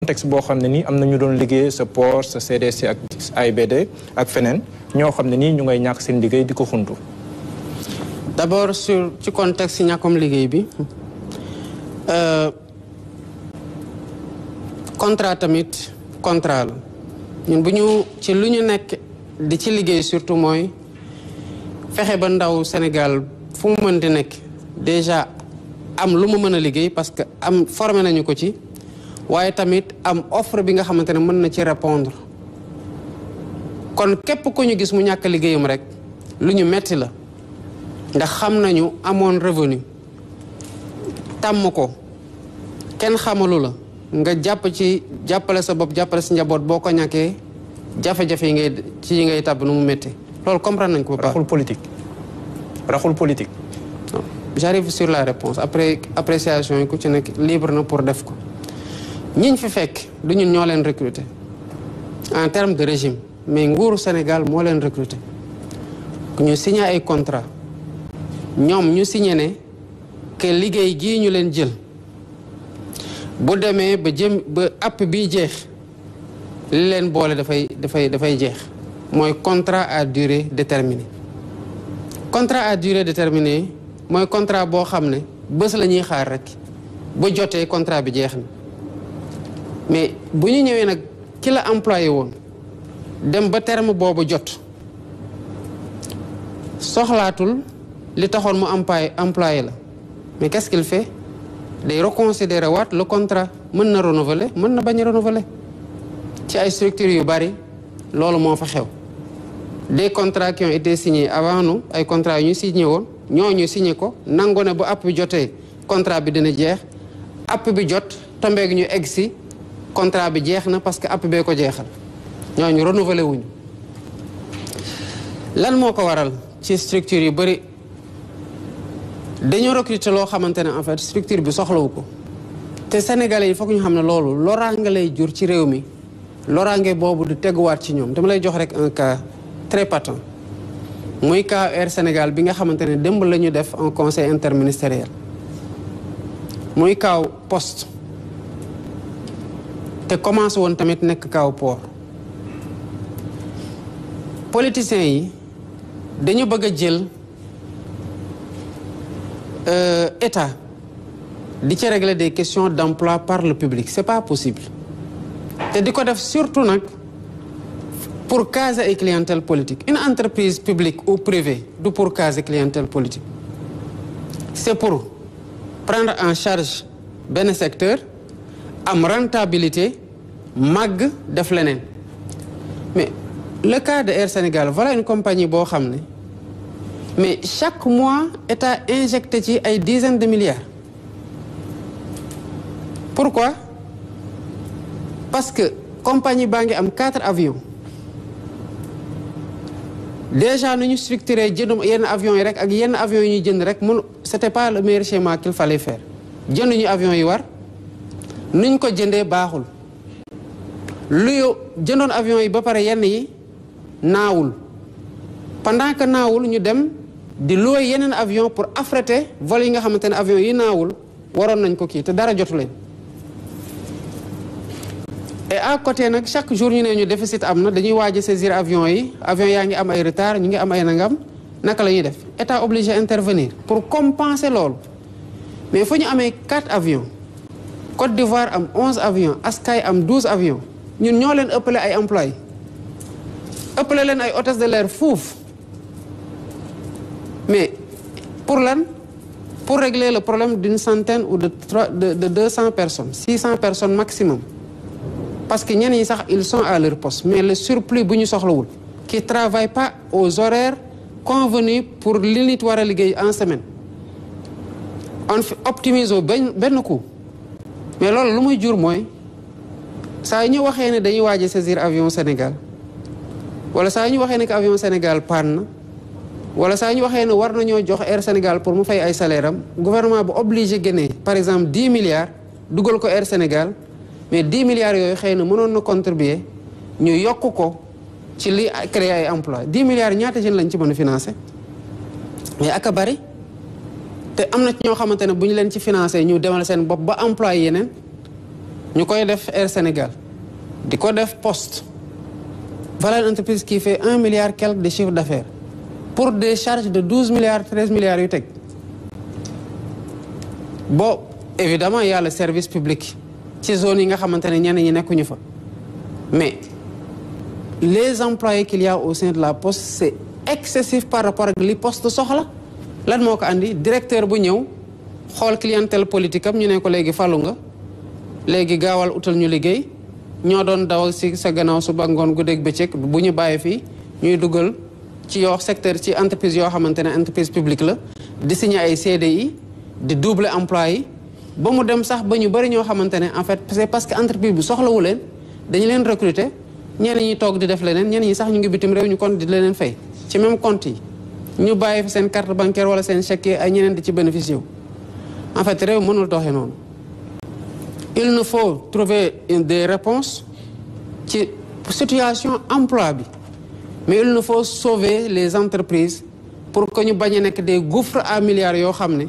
contexte boo xam ne nii am na ñu doon liggéey sa port sa CDC ak AIBD ak feneen ñoo xam ne nii ñu ngay ñàkk seen liggéey di ko xuntu. D'abord ci contexte ñàkkum liggéey bi contrat tamit contrat la ñun bu ñu ci lu ñu nekk di ci liggéey surtout mooy fexe ba ndaw Sénégal fu mu mën di nekk déjà am lu mu mën a liggéey parce que am formé nañu ko ci waaye tamit am offre bi nga xamante ne mën na ci répondre kon képp ku ñu gis mu ñàkk liggéeyam rek lu ñu metti la ndax xam nañu amoon revenu tàmm ko kenn xamalu la nga jàppale sa bopp jàppale sa njaboot boo ko ñàkkee jafe-jafe yi ngay tàbb nu mu métti loolu comprendre nañ ko ba raxul politique non j'arrive sur la réponse après appréciation yi ku ci nekk libre na pour def ko ñiñ fi fekk du ñun ñoo leen recruter en termes de régime mais nguuru Sénégal moo leen recruter ñu signé ay contrat ñoom ñu signé ne que liggéey gii ñu leen jël bu demee ba app bi jeex li leen boole dafay jeex mooy contrat à durée déterminée contrat à durée déterminée mooy contrat boo xam ne bés la ñuy xaar rek ba jotee contrat bi jeex na mais bu ñu ñëwee nag ki la employé woon dem ba terme boobu jot soxlaatul li taxoon mu employé la mais qu'est-ce qu'il fait day reconsidérer waat le contrat mën na renouveler mën na bañ a renouveler ci ay structures yu bari loolu moo fa xew des contrats qui ont été signés avant nous ay contrats yu ñu signé woon ñooñu signé ko nangu ne bu app bi jotee contrat bi dina jeex app bi jot tombeeg ñu egg si contrat bi jeex na parce que app bee ko jeexal ñooñu renouveler wuñu lan moo ko waral ci structure yu bari dañoo recruter loo xamante ne en fait structure bi soxlawu ko te sénégalais yi foog ñu xam ne loolu loraange lay jur ci réew mi loraange boobu du teguwaat ci ñoom dama lay jox rek un cas très patent muy cas Air Sénégal bi nga xamante ne démb la ñu def un conseil interministériel muy cas poste te commencé woon tamit nekk cas port politiciens yi dañu bëgg a jël État di ci régler des questions d'emploi par le public c'est pas possible te di ko def surtout nag pour caser ay clientèle politique une entreprise publique ou privée du pour caser clientèle politique c'est pour prendre en charge benn secteur am rentabilité màgg def leneen mais le cas de Air Sénégal voilà une compagnie boo xam ne mais chaque mois État injecté ci ay dizaines de milliards pourquoi parce que compagnie baa ngi am 4 avions déjà nu ñu structuré jëndum yenn avions yi rek ak yenn avions yi ñuy jënd rek mun c'était pas le meilleur schéma qu'il fallait faire jënduñu avions yi war nuñ ko jëndee baaxul lu jëndoon avions yi ba pare yenn yi naawul pendant que naawul ñu dem di louer yeneen avion pour affréter vol yi nga xamante ne avion yi naawul waroon nañ ko kii te dara jotu leen et à côté nag chaque jour ñu ne ñu déficit am na dañuy waaj a saisir avion yaa ngi am ay retard ñu ngi am ay nangam naka la ñuy def État obligé intervenir pour compenser loolu mais fu ñu amee 4 avions Côte d'Ivoire am 11 avions Askai am 12 avions ñun ñoo leen ëppale ay employés ëppale leen ay hôtesse de l'air fuuf mais pour lan pour régler le problème d'une centaine ou de 200 personnes 600 personnes maximum parce que ñenn ñi sax ils sont à leur poste mais le surplus bu ñu soxlawul qui travaille pas aux horaires convenus pour li nit war a liggéey en semaine on optimise benn coup mais loolu lu muy jur mooy saa yu ñu waxee ne dañuy waaj a saisir avion Sénégal wala saa yu ñu waxee ne que avion Sénégal panne na wala saa yu ñu waxee ne war nañoo jox Air Sénégal pour mu fay ay salaire am gouvernement bu obligé génnee par exemple 10 milliards dugal ko Air Sénégal mais 10 milliards yooyu xëy na mënoon na contribuer ñu yokk ko ci li créer ay emploi 10 milliards ñaata jeunes lañ ci mën a financer mais aka bari te am na ci ñoo xamante ne bu ñu leen ci financer ñu demal seen bopp ba employé yeneen ñu koy def Air Sénégal di ko def Poste. Voilà une entreprise qui fait 1 milliard quelque de chiffre d'affaires pour des charges de 12 milliards 13 milliards yu teg. Bon, évidemment, il y a le service public. Ci zone yi nga xamante ne ñenn ñi nekkuñu fa. Mais les employés qu'il y a au sein de la Poste, c'est excessif par rapport ak li Poste soxla. Lan moo ko andi directeur bu ñëw xool clientèle politique am ñu ne ko léegi falu nga léegi gaawal utal ñu liggéey ñoo doon daw si sa gannaaw suba ngoon guddeeg bëccëg bu ñu bàyyi fii ñuy dugal ci yoo secteur ci entreprise yoo xamante ne entreprise publique la di signer ay CDI di doubler emploi yi ba mu dem sax ba ñu bëri ñoo xamante ne en fait c'est parce que entreprise bi soxlawu leen dañu leen recruter ñenn ñi toog di def leneen ñenn ñi sax ñu ngi bitim réew ñu kon di leneen fay ci même compte yi ñu bàyyi fi seen carte bancaire wala seen chèque ay ñeneen di ci bénéficier wu en fait réew mënul doxee noonu. Il nous faut trouver des réponses ci situation emploi bi mais il nous faut sauver les entreprises pour que ñu bañ a nekk des gouffres à milliards yoo xam ne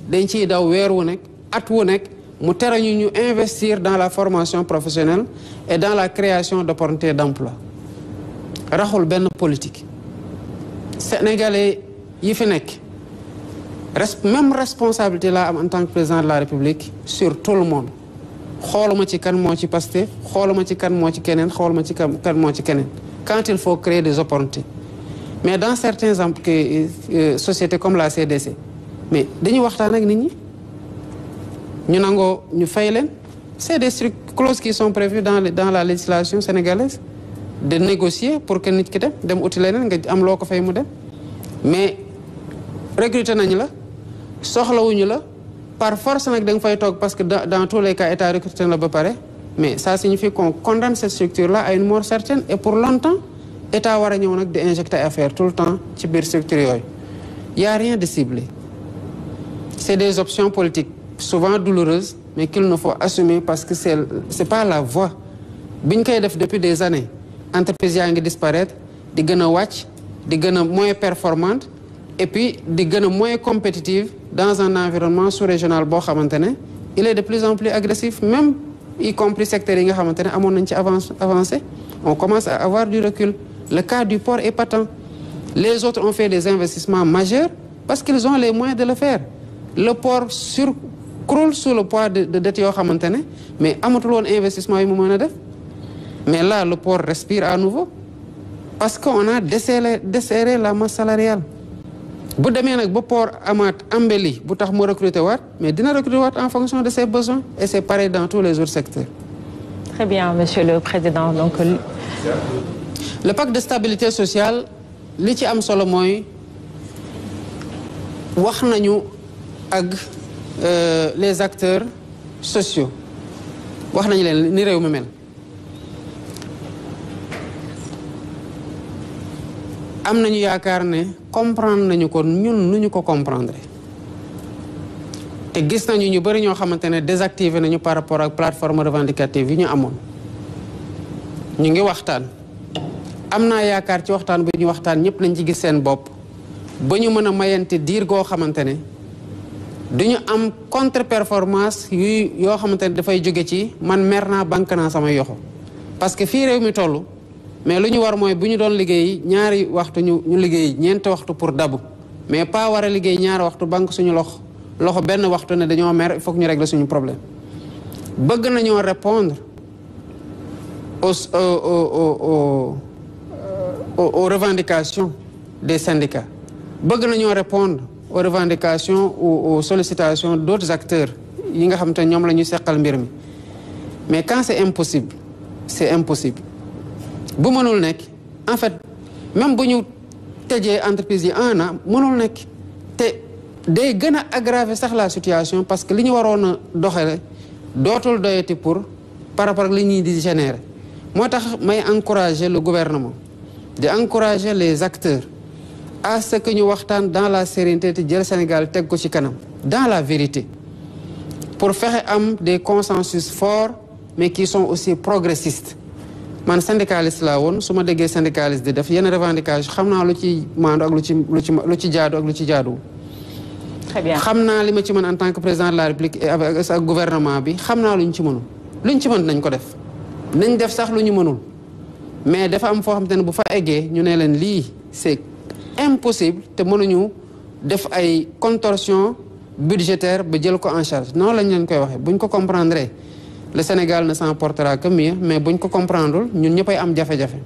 dañ ciy daw weer wu nekk at wu nekk mu tere ñu investir dans la formation professionnelle et dans la création d'opportunités d'emploi raxul benn politique sénégalais yi fi nekk même responsabilité la am en tant que président de la République sur tout le monde xooluma ci kan moo ci Pastef xooluma ci kan moo ci keneen xooluma ci kan moo ci keneen quand il faut créer des opportunités mais dans certains sociétés comme la CDC mais dañuy waxtaan ak nit ñi ñu nangoo ñu fay leen c'est des clauses qui sont prévues dans la législation sénégalaise de négocier pour que nit ki dem uti leneen nga am loo ko fay mu dem mais recruter nañu la soxlawuñu la par force nag da nga fay toog parce que dans tous les cas état recruté na la ba pare mais ça signifie qu'on condamne cette structure là à une mort certaine et pour longtemps état war a ñëw nag di injecter affaire tout le temps ci biir structure yooyu y a rien de ciblé c'est des options politiques souvent douloureuses mais qu'il nous faut assumer parce que c'est pas la voie bi ñu koy def depuis des années entreprise yaa ngi disparaître di gën a wàcc di gën a moins performante et puis di gën a moins compétitive dans un environnement sous-régional boo xamante ne il est de plus en plus agressif même y compris secteurs yi nga xamante ne amoon nañ ci avancé on commence à avoir du recul le cas du port est patent les autres ont fait des investissements majeurs parce qu'ils ont les moyens de le faire le port croule sous le poids de dettes yoo xamante ne mais amatul woon investissement yi mu mën a def mais là le port respire à nouveau parce qu'on a desserré la masse salariale bu demee nag ba port amaat embelli bu tax mu recruter waat mais dina recruter waat en fonction de ses besoins et c'est pareil dans tous les autres secteurs. Très bien, Monsieur le Président. Donc, le pacte de stabilité sociale li ci am solo mooy wax nañu ak les acteurs sociaux wax nañu leen ni réew mi mel. am nañu yaakaar ne comprendre nañu ko ñun nu ñu ko comprendre te gis nañu ñu bari ñoo xamante ne désactivé nañu par rapport ak plateforme revendicative yi ñu amoon ñu ngi waxtaan am naa yaakaar ci waxtaan bu ñu waxtaan ñëpp nañ ci gis seen bopp ba ñu mën a mayante diir goo xamante ne duñu am contre performance yoo xamante ne dafay jóge ci man mer naa banque naa sama yoxo parce que fii réew mi toll mais lu ñu war mooy bu ñu doon liggéey ñaari waxtu ñu liggéey ñeenti waxtu pour dabu mais pas war a liggéey ñaari waxtu banque suñu loxo benn waxtu ne dañoo mer il faut que ñu régler suñu problème bëgg nañoo répondre aux revendications des syndicats bëgg nañoo répondre aux revendications ou aux sollicitations d'autres acteurs yi nga xam te ñoom la ñuy seqal mbir mi mais quand c'est impossible bu mënul nekk en fait même bu ñu tëjee entreprise yi 1 an mënul nekk te day gën a aggraver sax la situation parce que li ñu waroon a doxale dootul doyati par rapport ak li ñuy di générer moo tax may encourager le gouvernement di encourager les acteurs à ce que ñu waxtaan dans la sérénité te jël Sénégal teg ko ci kanam dans la vérité pour fexe am des consensus forts mais qui sont aussi progressistes man syndicaliste laa woon su ma déggee syndicaliste di def yenn revendication xam naa lu ci maandu ak lu ci jaadu ak lu ci jaaduwul. Très bien. xam naa li ma ci mën en tant que président de la République et avec gouvernement bi xam naa lu ñu ci mënul luñ ci mën nañ ko def nañ def sax lu ñu mënul mais dafa am foo xam te ne bu fa eggee ñu ne leen lii c'est impossible te mënuñu def ay contorsion budgétaire ba jël ko en charge noonu lañ leen koy waxee buñ ko comprendre le Sénégal ne s'en portera que mieux mais buñ ko comprendreul ñun ñëppay am jafe-jafe.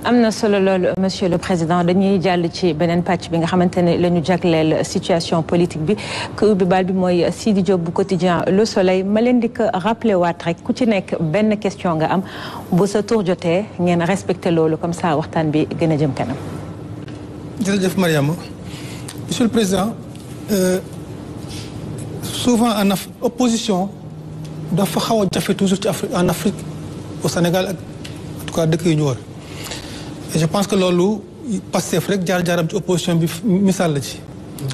am na solo loolu monsieur le président dañuy jàll ci beneen pàcc bi nga xamante ne la ñu jagleel situation politique bi ku ubbi bal bi mooy Sidi Diop bu quotidien Le Soleil ma leen di ko rappelé waat rek ku ci nekk benn question nga am bu sa tour jotee ngeen respecté loolu comme ça waxtaan bi gën a jëm kanam. jërëjëf Mariama monsieur le président souvent en opposition dafa xaw a jafe toujours ci Afrique en Afrique au Sénégal ak en tout cas dëkk yu ñu wër et je pense que loolu Pastef rek jaar-jaaram ci opposition bi misaal la ci.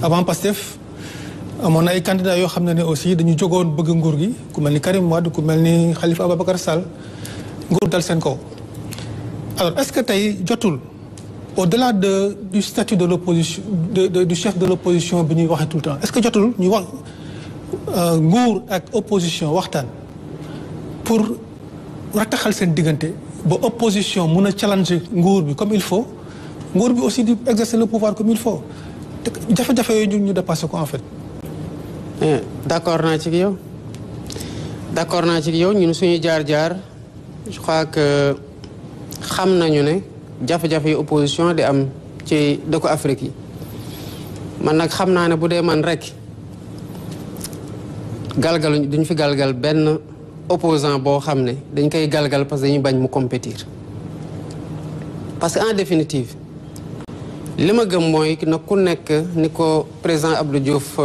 avant Pastef amoon na ay candidats yoo xam ne aussi dañu jógoon bëgg nguur gi ku mel ni Karim Wade ku mel ni Khalifa Ababacar Sall nguur dal seen kaw alors est-ce que tey jotul au-delà du statut de l'opposition du chef de l'opposition bi ñuy waxee tout le temps est-ce que jotul ñu wax nguur ak opposition waxtaan pour rataxal seen diggante ba opposition mun a challenger nguur bi comme il faut nguur bi aussi di exercer le pouvoir comme il faut te jafe-jafe yooyu ñu dépassé ko en fait. d'accord naa ci yow ñun suñu jaar-jaar je crois que xam nañu ne jafe-jafe yi opposition di am ci dëkku Afrique yi man nag xam naa ne bu dee man rek galgaluñ duñ fi galgal benn opposant boo xam ne dañ koy galgal parce que dañuy bañ mu compétir parce que en définitive li ma gëm mooy na ku nekk ni ko président Abdou Diouf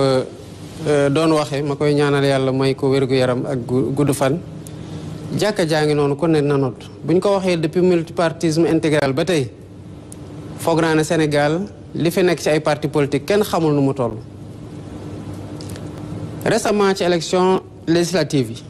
doon waxee ma koy ñaanal yàlla may ko wér-gu-yaram ak gudd fan jàkka jaa ngi noonu ku ne na noot bu ñu ko waxee depuis multipartisme intégral ba tey foog naa ne Sénégal li fi nekk ci ay parti politique kenn xamul nu mu toll récemment ci élection législative yi